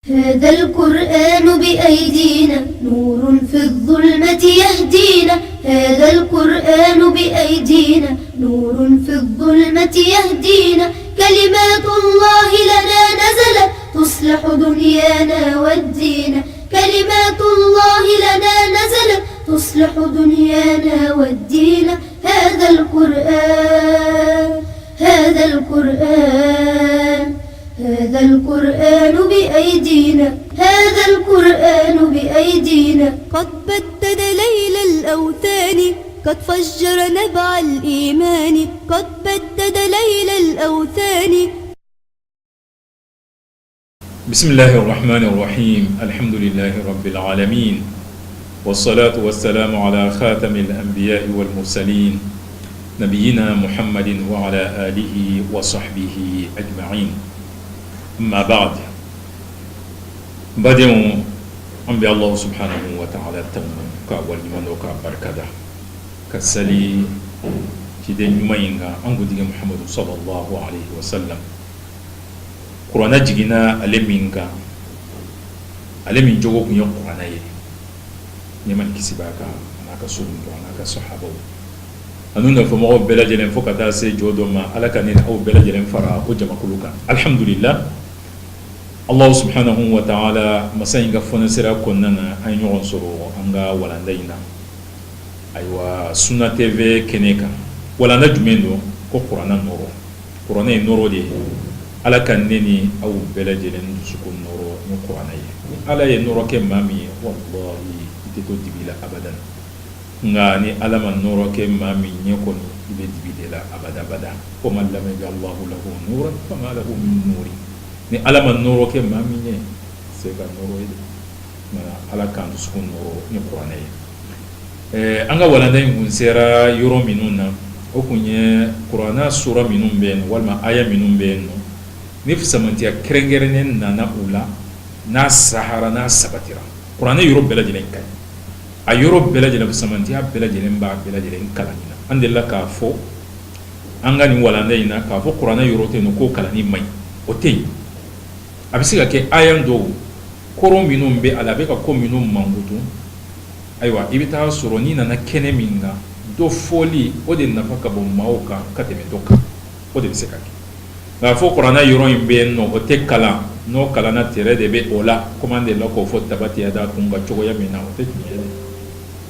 هذا القرآن بأيدينا نور في الظلمة يهدينا. هذا القرآن بأيدينا نور في الظلمة يهدينا. كلمات الله لنا نزلت تصلح دنيانا والدين. كلمات الله لنا نزلت تصلح دنيانا والدين. هذا القرآن هذا القرآن هذا القرآن بأيدينا. هذا القرآن بأيدينا. قد بدد ليل الأوثان قد فجر نبع الإيمان. قد بدد ليل الأوثان. بسم الله الرحمن الرحيم. الحمد لله رب العالمين، والصلاة والسلام على خاتم الأنبياء والمرسلين نبينا محمد وعلى آله وصحبه أجمعين. أما بعد، بدأوا أنبياء الله سبحانه وتعالى تمام كأوليمان وكبركة كسلي تدين يومينغا أنقذ محمد صلى الله عليه وسلم. قرآن جينا ألمينغا ألمين جوجو كنيو قرآني نيمان كسباكا أنا كسومو أنا كصحابو أنونا فمو بلا جلين فوكتا سي جودو ما على كنين أو بلا جلين فرا وجمع كلوكا. الحمد لله الله سبحانه وتعالى مساينغا فونسيرا كوننا أي نيون سورو أنغا ولاندينا أيوا سنة تي في كينيكا ولاندا جوميندو كو قرآن نورو قرآن نورو دي على كنيني أو بلا جلين سكون نورو نو قرآن على نورو كمامي والله تتو دبيلا أبدا ngani alama nuro ke mami nyekon ibe dibidela abada abada ko man lam yaj'allahu lahu nuran fama lahu min nuri ni alama nuro ke mami nye se ga nuro ide na ala kan sukun nuro ni qur'ana anga wala dai mun sera yoro minuna o kunye qur'ana sura minun ben walma aya minun ben ni fisamantia krengerenen na ula na sahara na sabatira qur'ana yoro bela jelen kai a yoro bela jelen samantiya bela jelen ba bela jelen kalanina andella ka fo angani walanda ina ka fo qur'ana yoro te no ko kalani mai otei abisiga ke ayan do koro minum be ala be ka ko minum mangutu aywa ibita suroni na kene minga do foli ode nafaka bo mauka kateme doka ode biseka ke na fo qur'ana yoro imbe no ote kala no kala na tere de be ola komande loko fo tabati ada kunga chogo ya mina ote nyele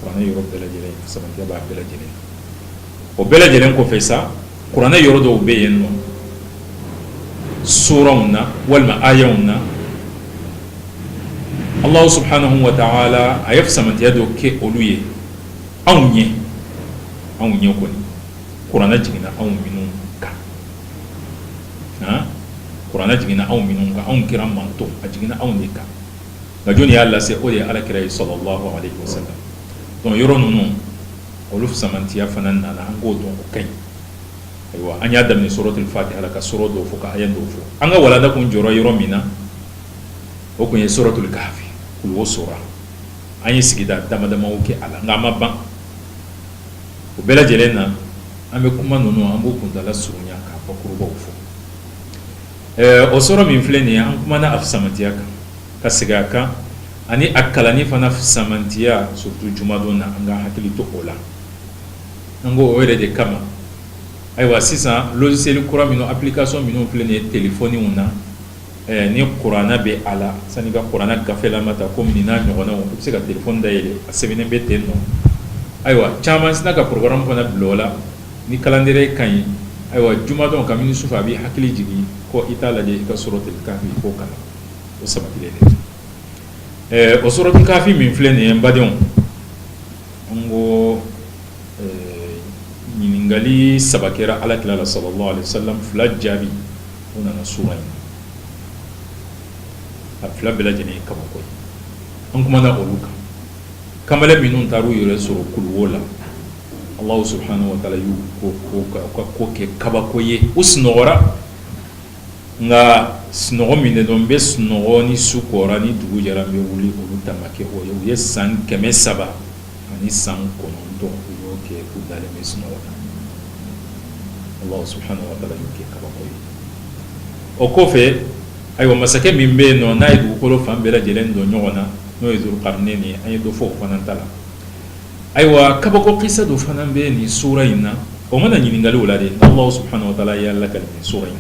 Qur'an yoro bela jelen samantiya ba bela jelen o bela jelen ko fesa Qur'an yoro do be yenno surawna walma ayawna Allah subhanahu wa ta'ala ayaf samantiya do ke oluye awnye ko ni Qur'an jigina aw minun ka ha Qur'an jigina aw minun ka aw kiram manto ajigina aw ne ka ngajoni Allah se ode ala kirai sallallahu alaihi wasallam. Donc yoro nunu olu samantiya fanan na ango don kai aywa anya damni suratul fatiha la ka suro do fuka ayan do fu anga wala da kun joro yoro mina o kun suratul kahfi kul wasura anyi sigida damadama oke ala ngama ban o bela jelena ambe kuma nunu ambo kun dala surunya ka pakuru ba fu o sura min fleni an kuma na afsamantiya ka siga ka ani akalani fana samantiya surtout jumadona anga hakili to ola ngo ore de kama aywa sisa logiciel kura mino application mino plene téléphone una ni qur'ana be ala sani ga qur'ana gafela mata ko minina nyona o se ga téléphone dayele asebene be tenno aywa chama sina ga programme fana blola ni calendrier kan aywa jumadon kamini sufa bi hakili jigi ko itala de ka suratul kahfi ko kana o sabatile o suratul kahfi min flene mbadion ngo ningali sabakera ala kilala sallallahu alaihi wasallam flajabi ona na sura a flabela jeni kabako on kuma na oluka kamale minun taru yore suru kulwola Allah subhanahu wa ta'ala yu ko ke kabako ye usnora nga snogo mine don be snogo ni sukora ni dugu jara be wuli olu tamake o ye san keme saba ani san konondo yo ke kudale me snogo Allah subhanahu wa ta'ala yuke kabako o kofe aywa masakɛ min bɛ yen nɔ n'a ye dugukolo fan bɛɛ lajɛlen don ɲɔgɔn na n'o ye Zulkarnaini an ye dɔ fɔ o fana ta la aywa kabako kisa dɔ fana bɛ nin sura in na o mana ɲininkaliw la de Allah subhanahu wa ta'ala y'a lakali nin sura in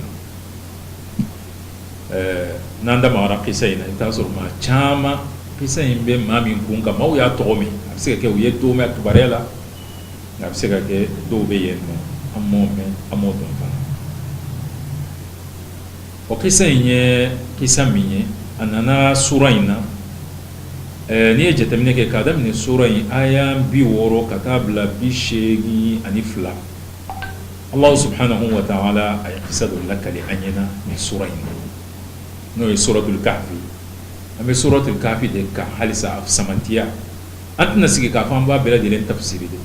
na n'an da magara kisa in na i bɛ taa sɔrɔ maa caman kisa in bɛ maa min kun kan maaw y'a tɔgɔ mɛn a bɛ se ka kɛ u ye dɔw mɛn kibaruya la nka a bɛ se ka kɛ dɔw bɛ yen nɔ an m'o mɛn an m'o dɔn fana o kisa in ye kisa min ye a nana sura in na n'i ye jateminɛ kɛ k'a daminɛ sura in aya 60 ka taa bila 82 Allah subhanahu wa ta'ala a ye kisa dɔ lakali an ɲɛna nin sura in na n'o ye suratul kahfi an bɛ suratul kahfi de kan halisa a samantiya an tɛna sigi k'a fɔ an b'a bɛɛ lajɛlen tafsiri de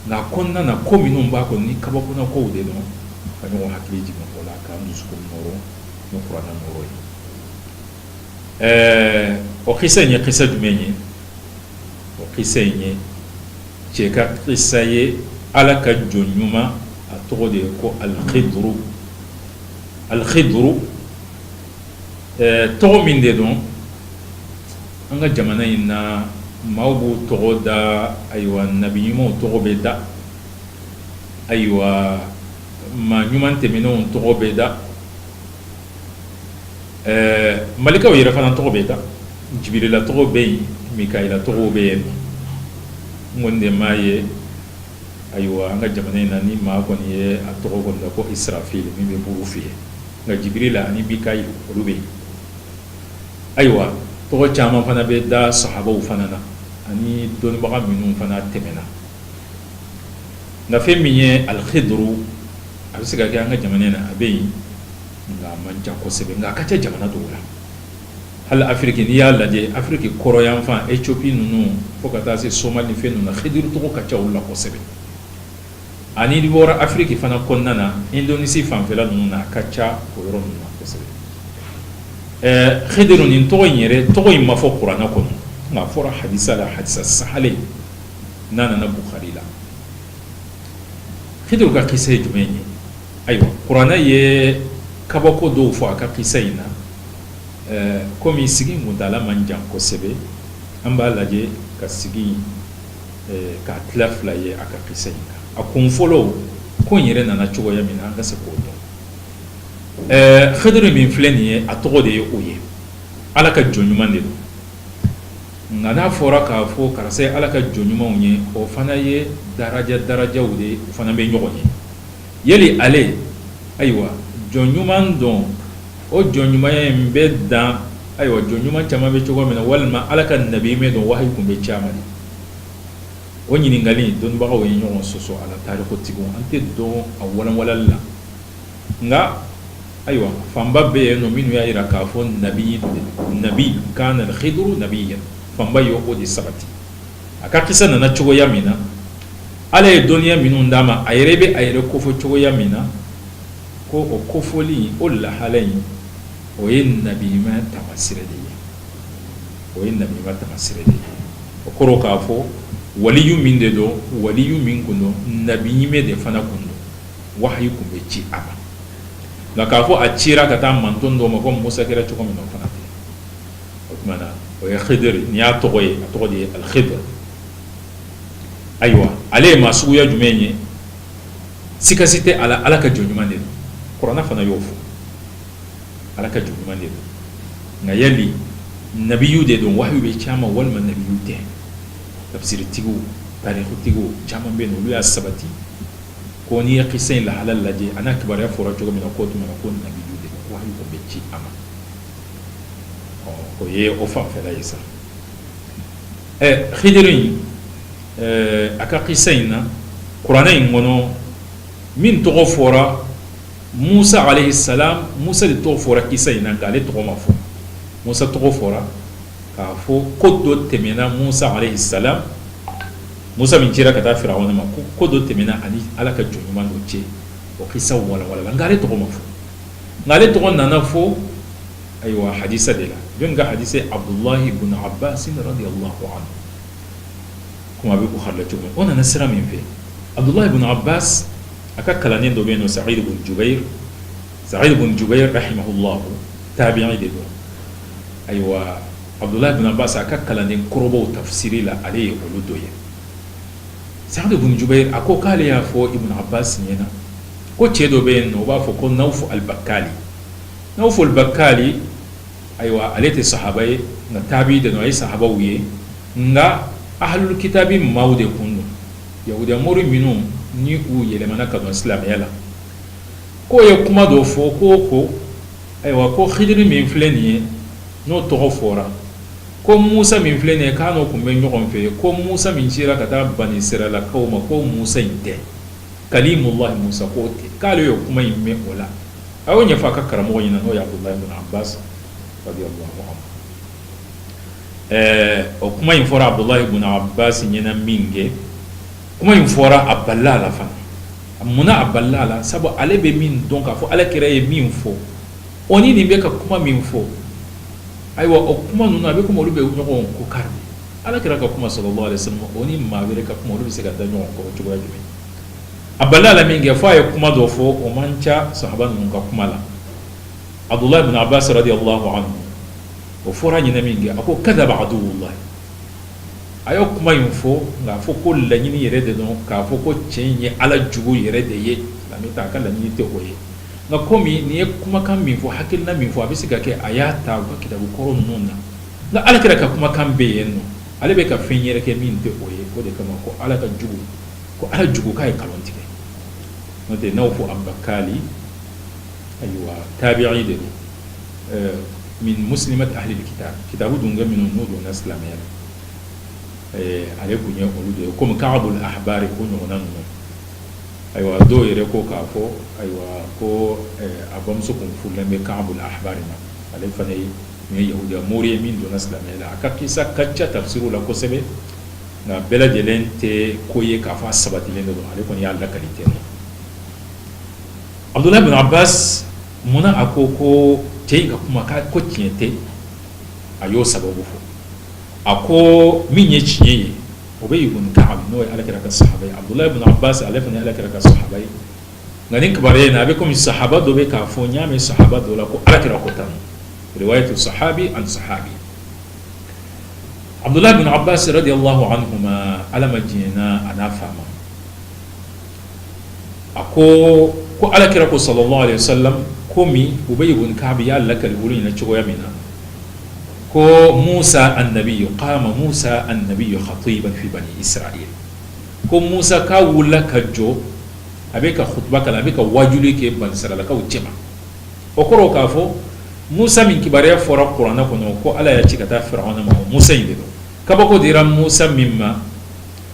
nka a kɔnɔna na ko minnu b'a kɔnɔ ni kabakona kow de don ka ɲɔgɔn hakili jigin o la k'an dusukun nɔrɔ ni kuranɛ nɔrɔ ye o kisa in ye kisa jumɛn ye o kisa in ye cɛ ka kisa ye ala ka jɔn ɲuman a tɔgɔ de ye ko al-khidru tɔgɔ min de don an ka jamana in na maaw b'u tɔgɔ da ayiwa nabi ɲumanw tɔgɔ bɛ da ayiwa maa ɲuman tɛmɛnenw tɔgɔ bɛ da malikaw yɛrɛ fana tɔgɔ bɛ da jibirila tɔgɔ bɛ yen mikaila tɔgɔ bɛ yen n kɔni de m'a ye ayiwa an ka jamana in na ni maa kɔni ye a tɔgɔ kɔni da ko israfil min bɛ buru fiyɛ nka jibirila ani mikail olu bɛ yen ayiwa tɔgɔ caman fana bɛ da sahabaw fana na ani dɔnnibaga minnu fana tɛmɛna nka fɛn min ye al-khidru a bɛ se ka kɛ an ka jamana in na a bɛ yen nka a man ca kosɛbɛ nka a ka ca jamana dɔw la hali afiriki n'i y'a lajɛ afiriki kɔrɔ yan fan Éthiopie ninnu fo ka taa se Somali fɛn ninnu na khidru tɔgɔ ka ca olu la kosɛbɛ ani n'i bɔra afiriki fana kɔnɔna na Indonésie fanfɛla ninnu na a ka ca o yɔrɔ ninnu na kosɛbɛ khidru nin tɔgɔ in yɛrɛ tɔgɔ in ma fɔ kuranɛ kɔnɔ nka a fɔra hadisa la hadisa sahalen n'a nana Bukhari la khidru ka kisa ye jumɛn ye ayiwa kuranɛ ye kabako dɔw fɔ a ka kisa in na komi sigi kuntala man jan kosɛbɛ an b'a lajɛ ka sigi k'a tila fila ye a ka kisa in kan a kun fɔlɔ ko in yɛrɛ nana cogoya min na an ka se k'o dɔn khidru min filɛ nin ye a tɔgɔ de ye o ye ala ka jɔn ɲuman de don nka n'a fɔra k'a fɔ karisa ye ala ka jɔn ɲumanw ye o fana ye darajaw de o fana bɛ ɲɔgɔn ye yali ale ayiwa jɔn ɲuman dɔn o jɔn ɲumanya in bɛ dan ayiwa jɔn ɲuman caman bɛ cogo min na walima ala ka nabi mɛ dɔn wahayi kun bɛ caman de o ɲininkali dɔnnibagaw ye ɲɔgɔn sɔsɔ a la tarikotigiw an tɛ dɔn a walanwalali la nka ayiwa fanba bɛ yen nɔ minnu y'a jira k'a fɔ nabi kana al-khidru nabiyyan fanba ye o de sabati a ka kisa nana cogoya min na ala ye dɔnniya minnu d'a ma a yɛrɛ bɛ a yɛrɛ kofɔ cogoya min na ko o kofɔli o lahala in o ye nabiyima tamasire de ye o ye nabiyima tamasire de ye o kɔrɔ k'a fɔ waliyu min de don waliyu min kun don nabiyime de fana kun don wahayi kun bɛ ci a ma nka k'a fɔ a cira ka taa manton dɔw ma ko Musa kɛra cogo min na o fana tɛ o tuma na o ye khidr n'i y'a tɔgɔ ye a tɔgɔ de ye al-khidr ayiwa ale ye maa suguya jumɛn ye sikasi tɛ ala ka jɔn ɲuman de don kuranɛ fana y'o fɔ ala ka jɔn ɲuman de don nka yali nabiyu de don wahayu bɛ caman walima nabiyu tɛ tafsiritigiw tarikutigiw caman bɛ yen olu y'a sabati ko n'i ye kisa in lahala lajɛ a n'a kibaruya fɔra cogo min na k'o tuma na ko nabiyu de don wahayu kun bɛ ci a ma o ye o fanfɛla ye sa khidr in a ka kisa in na kuranɛ in kɔnɔ min tɔgɔ fɔra Musa alayhi salam Musa de tɔgɔ fɔra kisa in na nka ale tɔgɔ ma fɔ Musa tɔgɔ fɔra k'a fɔ ko dɔ tɛmɛna Musa alayhi salam Musa min cira ka taa Firawuna ma ko dɔ tɛmɛna ani ala ka jɔn ɲuman dɔ cɛ o kisa walawala nka ale tɔgɔ ma fɔ nka ale tɔgɔ nana fɔ ayiwa hadisa de la jɔn ka hadisa ye Abdullahi ibn Abbas radiyallahu anhu kuma bɛ Bukhari la cogo min o nana sira min fɛ Abdullahi ibn Abbas a ka kalannen dɔ bɛ yen nɔ Sa'id ibn Jubayr rahimahullah tabi'i de do aywa Abdullah ibn Abbas aka kalanden korobo tafsiri la ale olu do ye Sa'd ibn Jubair ako kale ya fo ibn Abbas nyena ko cedo be no ba fo ko Nawf al-Bakkali Nawf al-Bakkali aywa alete sahabai na tabi da no ay sahaba wiye nga ahlul kitabi mawde kunu yahuda mori minu ni u yele manaka do islam yala ko ye kuma do fo ko aywa ko khidri min fleni no to fora ko Musa min fleni kano kumbe nyogon fe ko Musa min jira kata bani Israila kawma ko Musa inte kalimullah Musa ko te kale yo kuma imme wala awonya fa ka karamo yina no ya Abdullah ibn Abbas radiyallahu anhu o kuma in fora Abdullah ibn Abbas nyina minge kuma in fora aballa la fa muna aballa la sabo alebe min donc afo ala kira ye min fo oni ni be ka kuma min fo aywa o kuma nuna be kuma lube nyogo ko karbi ala kira ka kuma sallallahu alaihi wasallam oni ma be ka kuma lube se ka danyo ko to ba jumi aballa la minge fa ye kuma do fo o mancha sahaban mun ka kuma la Abdullah ibn Abbas radiyallahu anhu o fora nyina minge ako kadaba aduwullah ayo kuma info nga fo ko la nyini yere de don ka fo ko chenye ala jugo yere de ye la mi ta kala nyini te hoye nga komi ni kuma kan min fo hakil na min fo abisi ga ke ayata ba kitabu koron nonna nga ala kira ka kuma kan be yenno ale be ka fenyere ke min te hoye ko de kama ko ala ka jugo ko ala jugo kai kalontike no de Nawf al-Bakkali aywa tabi'i de min muslimat ahli al-kitab kitabu dunga min nudu na islamiyya ale kunye olude comme Ka'b al-Ahbar kunyo nanu aywa do yere ko ka fo aywa ko abam su kun fulle me Ka'b al-Ahbar ma ale fanay me yahuda mori min do na islamiyya aka kisa kacca tafsiru la ko sebe na bela delente koye ka fa sabati le do ale kon ya Allah kalite Abdullah ibn Abbas muna akoko te ga kuma ka ko tiente ayo sababu fo ako minye chiye Ubay ibn Ka'b no ala kira ka sahabai Abdullah ibn Abbas alafani ala kira ka sahabai nganin kabare na be ko mi sahaba do be ka fo nyame sahaba do la ko ala kira ko tan riwayatu sahabi an sahabi Abdullah ibn Abbas radiyallahu anhuma ala majina ana fama ako ko ala kira ko sallallahu alaihi wasallam ko mi Ubay ibn Ka'b ya lakal wurin na cigo yamina ko Musa annabi qama Musa annabi khatiban fi bani Israil ko Musa ka wula kajo abeka khutba kala abeka wajuli ke ban sarala ka uchema okoro ka fo Musa min kibariya fora Qur'ana kono ko ala ya cika ta Fir'auna ma Musa inde kabako dira Musa mimma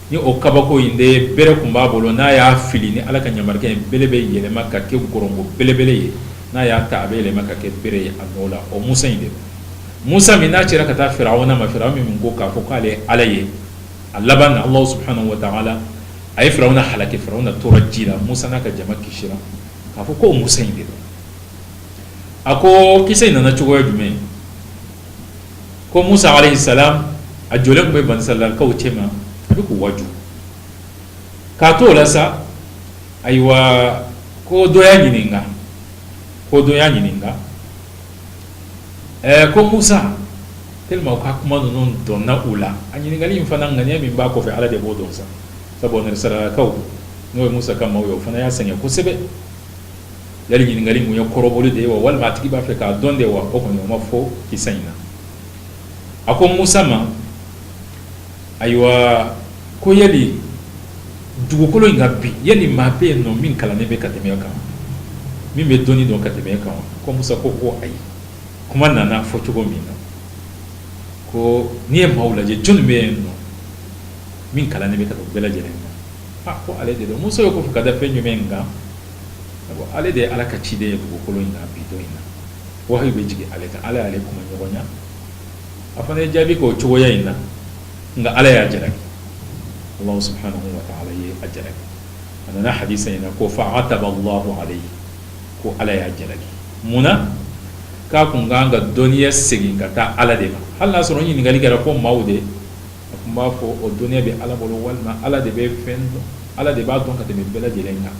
ni o kabako inde bere kumba bolo na ya fili ni ala ka nyamarke belebe yele makka ke gorongo belebele ye na ya ta abele makka ke bere anola o Musa inde Musa min na cira ka ta Fir'auna ma Fir'auna min go ka ko kale alaye allaban Allah subhanahu wa ta'ala ay Fir'auna halake Fir'auna turajjila Musa naka jama kishira ka ko Musa inde ako kisay na chugo jume ko Musa alayhi salam ajole ko ban sallar ka uchema biku waju ka to lasa aywa ko doya nyininga ko Musa telma ka kuma non don na ula anyini ngali mfana ngani mi ba ko fe ala de bodon sa sabo ne sara kaw no Musa kam mawo fana ya sanya ko sebe yali nyini ngali mu yakorobolu de wa wal matiki ba fe ka donde wa ko no ma fo kisaina ako Musa ma aywa ko yali dugukolo ngabi yali mabe no min kala ne be kateme ka min be doni don kateme ka ko Musa ko ay kuma nana fo chugo mina ko ni maula je junbe no min kala ne be ka bela jere ko ale de Musa ko fuka da fe nyumenga ko ale de ala ka chide ko ko loina bi doina wahi be jigi ale ka ala ale kuma nyogonya afane jabi ko chugo yaina nga ala ya jere Allah subhanahu wa ta'ala ye ajere ana hadisa ina ko fa'ataba Allah alayhi ko ala ya jere muna ka kunganga doniya sigin ka ta ala de ma halla soro ni ngali gara ko mawde kuma fo o doniya be ala bolo walma ala de be fendo ala de ba don ka de be bela jelenga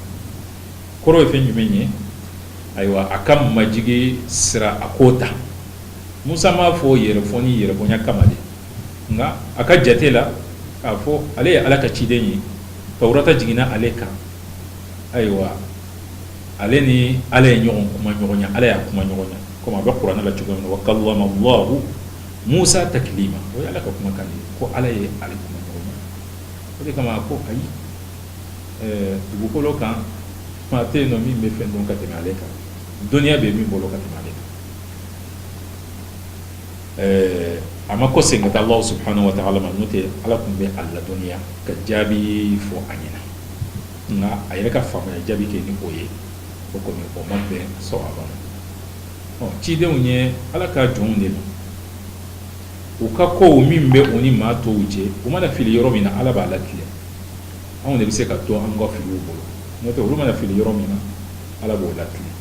koro e fenyu menye aywa akam majigi sira akota Musa ma fo yere fonya kamade nga aka jatela afo ale alaka cideni tawrata jigina aleka aywa ale ni ale nyogon kuma nyogonya ale ya kuma nyogonya kuma ba qur'ana la cugo wa kallama Allah Musa taklima o alaka kuma kan ko ale ale kuma nyogonya ko kama ko ayi dugu kolo kan ma te no mi me fen donc kateme aleka dunia be mi bolo kateme aleka ama ko senga Allah subhanahu wa ta'ala manute ala kumbe alla dunia ka jabi fo anyina nga ayeka fama jabi ke ni koye ko ko mi o mabbe so aba o ci de unye ala ka jonde no o ka ko mimbe oni ma to uje o mana fili yoro mina ala ba latle on de se ka to an go fili bolo no to o mana fili yoro mina ala bo latle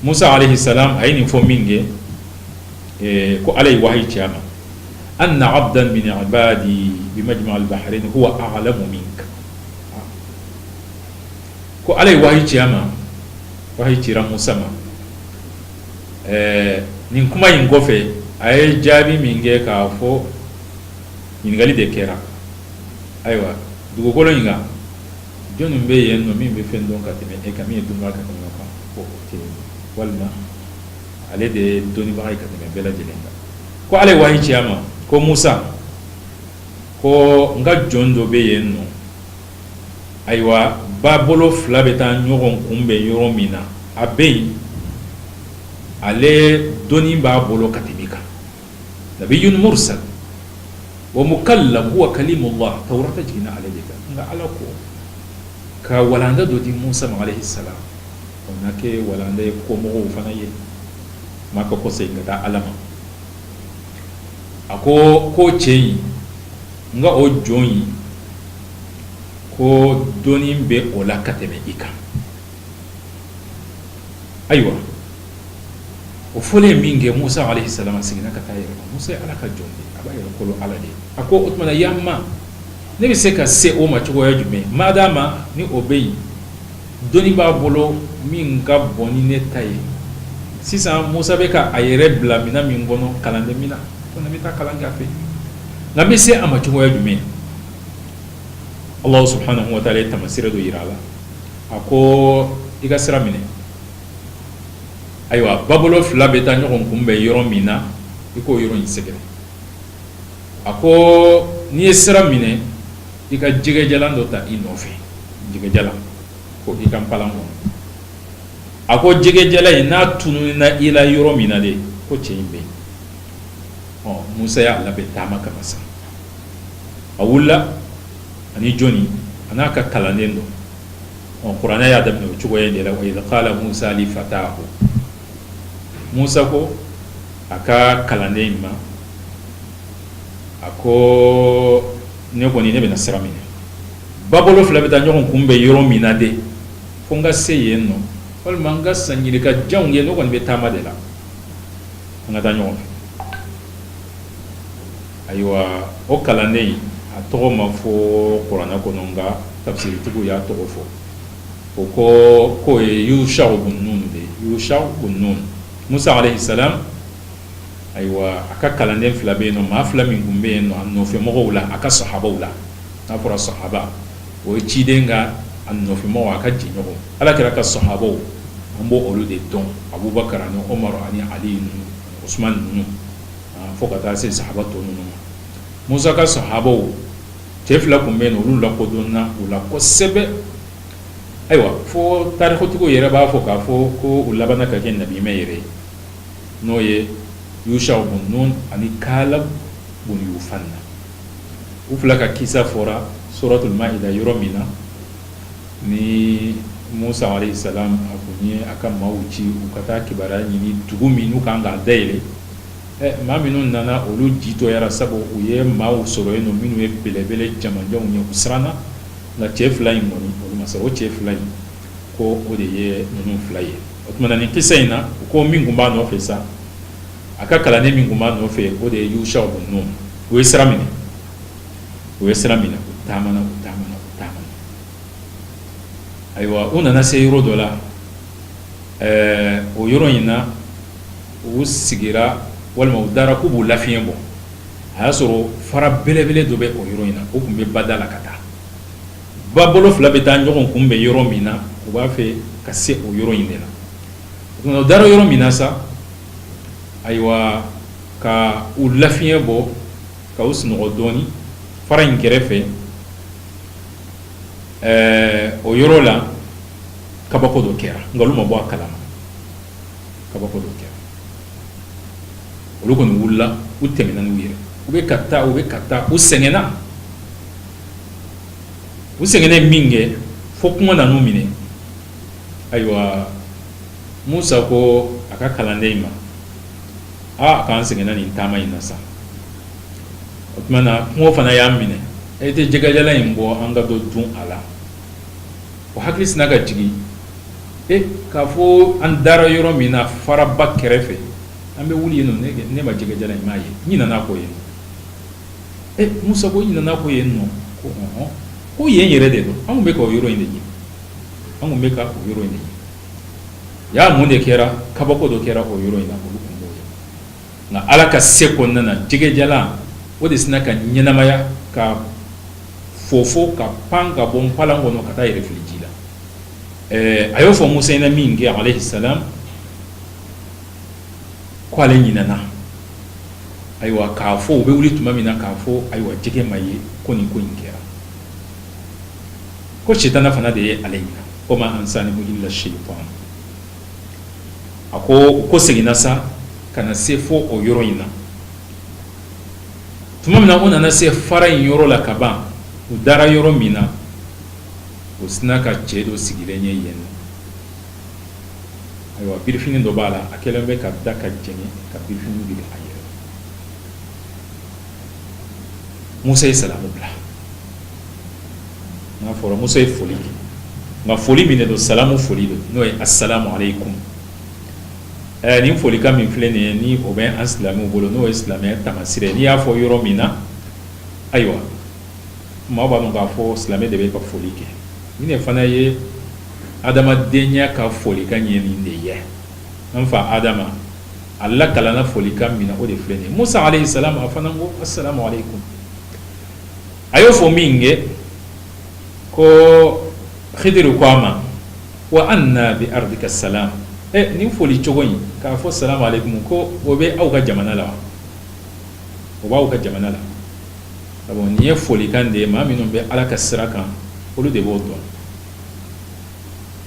Musa alayhi salam ayini fo minge ko alay wahi chama anna abdan min ibadi bimajma' al-bahrain huwa a'lamu minka ko alay wahi chama wahi chira Musa ma nin kuma yin gofe ay jabi minge ka fo yin gali de kera aywa dugo golo yinga jonum be yen no min be fendon ka teme e kami dunga ka ko te walma ale de doni baay ka teme bela jelenga ko ale wahi chama ko Musa ko nga jondo be yen no aywa babolo flabe tan nyogon kumbe yoro mina abei ale doni ba bolo katibika nabiyun mursal wa mukallam huwa kalimullah tawrata jina alayka nga alako ka walanda do di Musa alayhi salam onake walanda ko mo fana ye maka ko sai ngata alama ako ko cheyi nga o joyi ko doni be ola kateme ika aywa o fole minge Musa alayhi salam sigina kata yero Musa ala ka jonde abayero kolo ala de ako utmana yamma ne bi se ka se o ma chugo ya jume madama ni obey doni ba bolo min ka boni ne taye sisa Musa be ka ayere bla mina min gono kalande mina to na mita kalanga fe na mi se ama chugo ya jume Allah subhanahu wa ta'ala tamasira do irala ako iga sira mine aywa babolo fla beta nyogon kumbe yoro mina iko yoro insegere ako ni sira mine ika jige jalando ta inofe jige jala ko ikam palango ako jige jala ina tunu na ila yoro mina de ko cheimbe Musa ya Allah beta maka masa awulla ani joni anaka kalanendo qur'ana ya dabno chugo yende la wa idha qala Musa li fatahu Musa ko aka kalanema ako ne ko ni ne bena siramine babolo fla beta nyon kumbe yoro minade fonga seyenno wal manga sanyire ka jonge no kon beta madela ngata nyon aywa o kalanei atogo mafo qur'ana ko nonga tafsir tugu ya togo fo ko yusha ibn nun de yusha ibn nun Musa alayhi salam aywa aka kalande flabe no ma flamin gumbe no anno fe mo wala aka sahaba wala na fura sahaba o cidenga anno fe mo aka jinyo ala kira ka sahaba ambo olu de don Abubakar no Umar ani Ali Usman no foka ta se sahaba to no Musa ka sahaba tefla gumbe no lu la ko donna wala ko sebe aywa fo tarikhu tugo yere ba fo ka fo ko ulabana ka ken nabi mayre noye yusha ibn nun ani kalab bun yufanna ufla ka kisa fora suratul maida yoromina ni Musa alayhi salam akunye aka mauchi ukata kibara ni tugumi nu kanga daile ma minun nana olu jito yara sabo uye mau soro eno minu e belebele jamanja unye usrana la chef line ngoni olu masaro chef line ko ode ye nunu fly otmana ni kisaina ko mingumba no fesa aka kala ne mingumba no fe ode yusha ibn nun we sramine tamana aywa una na se yuro dola o yɔrɔ in na u sigira walima u dara k'u b'u lafiɲɛ bɔ a y'a sɔrɔ fara belebele dɔ bɛ o yɔrɔ in na o tun bɛ bada la ka taa ba bolo fila bɛ taa ɲɔgɔn kunbɛn yɔrɔ min na u b'a fɛ ka se o yɔrɔ in de la o dara yɔrɔ min na sa ayiwa ka u lafiɲɛ bɔ ka u sunɔgɔ dɔɔni fara in kɛrɛfɛ o yɔrɔ la kabako dɔ kɛra nka olu ma bɔ a kalama kabako dɔ kɛra olu kɔni wulila u tɛmɛna n'u yɛrɛ u bɛ ka taa u sɛgɛnna min kɛ fo kuma na n'u minɛ ayiwa Musa ko a ka kalanden ma a k'an sɛgɛnna nin taama in na sa o tuma na kungo fana y'a minɛ e tɛ jɛgɛjalan in bɔ an ka dɔ dun a la o hakili sina ka jigin k'a fɔ an dara yɔrɔ min na faraba kɛrɛfɛ an bɛ wuli yen nɔ ne ma jɛgɛjalan in m'a ye n ɲinɛna k'o ye Musa ko ɲinɛna k'o ye nɔ ko yen yɛrɛ de don an tun bɛ ka o yɔrɔ in de ɲini y'a mun de kɛra kabako dɔ kɛra o yɔrɔ in na olu tun b'o ye nka Ala ka se kɔnɔna na jɛgɛjalan o de sina ka ɲɛnamaya ka fofo ka pan ka bɔ npalan kɔnɔ ka taa yɛrɛ fili ji la a y'o fɔ Musa ɲɛna min kɛ alayhi salam ko ale ɲinɛna ayiwa k'a fɔ u bɛ wuli tuma min na k'a fɔ ayiwa jɛgɛ ma ye ko nin ko in kɛra ko sitana fana de ye ale ɲina ko ma ansanihu illa shaytan a ko seginna sa ka na se fo o yɔrɔ in na tuma min na o nana se fara in yɔrɔ la ka ban u dara yɔrɔ min na o sina ka cɛ dɔ sigilen ye yen ayiwa birifini dɔ b'a la a kɛlen bɛ ka da ka jɛngɛ ka birifini biri a yɛrɛ Musa ye salamu bila n'a fɔra Musa ye foli kɛ nka foli min de don salamu foli don n'o ye assalamu alaikum nin folikan min filɛ nin ye ni o bɛ an silamɛw bolo n'o ye silamɛya tamasire n'i y'a fɔ yɔrɔ min na ayiwa maa b'a dɔn k'a fɔ silamɛ de bɛ ka foli kɛ nin de fana ye adamadenya ka folikan ye nin de ye an fa Adama a lakalana folikan min na o de filɛ nin ye Musa alayhi salam a fana ko assalamu alaikum a y'o fɔ min kɛ ko Khidiru ko a ma wa anna bi ardika salam nin foli cogo in k'a fɔ salamu alaikum ko o bɛ aw ka jamana la wa o b'aw ka jamana la sabu nin ye folikan de ye maa minnu bɛ Ala ka sira kan olu de b'o dɔn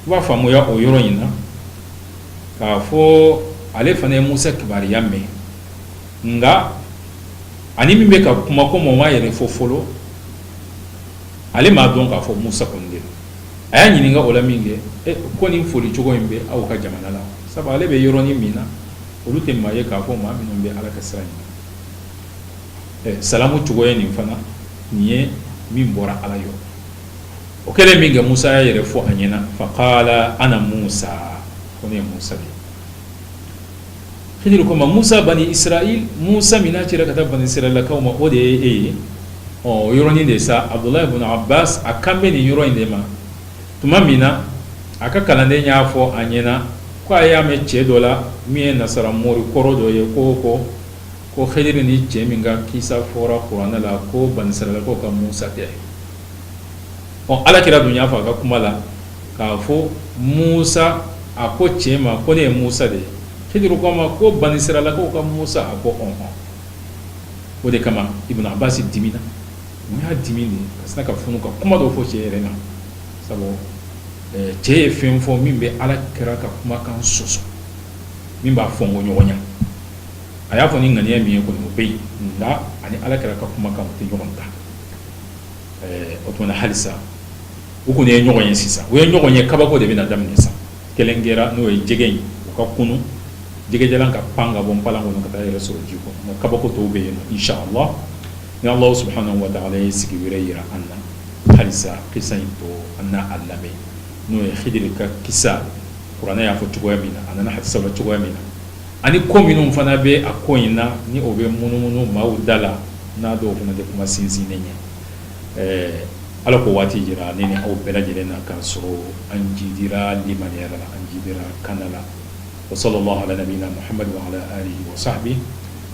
i b'a faamuya o yɔrɔ in na k'a fɔ ale fana ye Musa kibaruya mɛn nka ani min bɛ ka kuma ko mɔgɔ ma yɛrɛ fɔ fɔlɔ ale m'a dɔn k'a fɔ Musa kɔni de don a y'a ɲininka o la min kɛ ko nin foli cogo in bɛ aw ka jamana la sabu ale bɛ yɔrɔnin min na olu tɛ maa ye k'a fɔ maa minnu bɛ Ala ka sira ɲini salamu cogoya nin fana nin ye min bɔra Ala yɔrɔ o kɛlen min kɛ Musa y'a yɛrɛ fɔ a ɲɛna faqala ana Musa ko ne ye Musa de ye Khidiru ko ma Musa bani Israil Musa min n'a cira ka taa bani Israilakaw ma o de ye e ye o yɔrɔnin de sa Abdullah ibn Abbas a kan bɛ nin yɔrɔ in de ma tuma min na a ka kalanden y'a fɔ a ɲɛna ko a y'a mɛn cɛ dɔ la min ye nasara mori kɔrɔ dɔ ye ko Khidiru ni cɛ min ka kisa fɔra kuranɛ la ko bani Israilakaw ka Musa tɛ Alakira dun y'a fɔ a ka kuma la k'a fɔ Musa a ko cɛ ma ko ne ye Musa de ye Khidiru ko ma ko bani Israilakaw ka Musa a ko o de kama Ibn Abbas dimina mun y'a dimi de ka sina ka funu ka kuma dɔ fɔ cɛ yɛrɛ na sabu cɛ ye fɛn fɔ min bɛ Alakira ka kumakan sɔsɔ min b'a fɔnko ɲɔgɔn ya a y'a fɔ ni ŋaniya min ye kɔni o bɛ yen nka ani Alakira ka kumakan o tɛ ɲɔgɔn ta o tuma na halisa u kɔni ye ɲɔgɔn ye sisan u ye ɲɔgɔn ye kabako de bɛna daminɛ sisan kelen kɛra n'o ye jɛgɛ in o ka kunu jɛgɛjalan ka pan ka bɔ npalan kɔnɔ ka taa yɛrɛ sɔrɔ ji kɔnɔ nka kabako tɔw bɛ yen nɔ inshallah ni Allah subhanahu wa ta'ala ye sigi wɛrɛ yira an na halisa kisa in to an n'a lamɛn n'o ye Khidiru ka kisa kuranɛ y'a fɔ cogoya min na a nana hadisa la cogoya min na ani ko minnu fana bɛ a ko in na ni o bɛ munumunu maaw da la n'a dɔw fana tɛ kuma sinsinnen ye ala ko wati jira nini aw bela jelena kan so anjidira liman yara anjidira kanala wa sallallahu ala nabina muhammad wa ala alihi wa sahbihi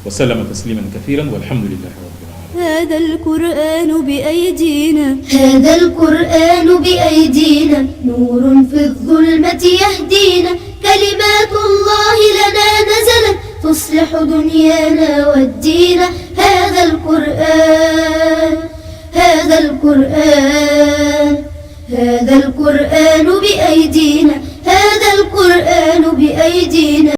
wa sallama tasliman kathiran walhamdulillahi rabbil alamin. هذا القرآن بأيدينا هذا القرآن بأيدينا نور في الظلمة يهدينا كلمات الله لنا نزلت تصلح دنيانا والدين هذا القرآن هذا القرآن هذا القرآن بأيدينا هذا القرآن بأيدينا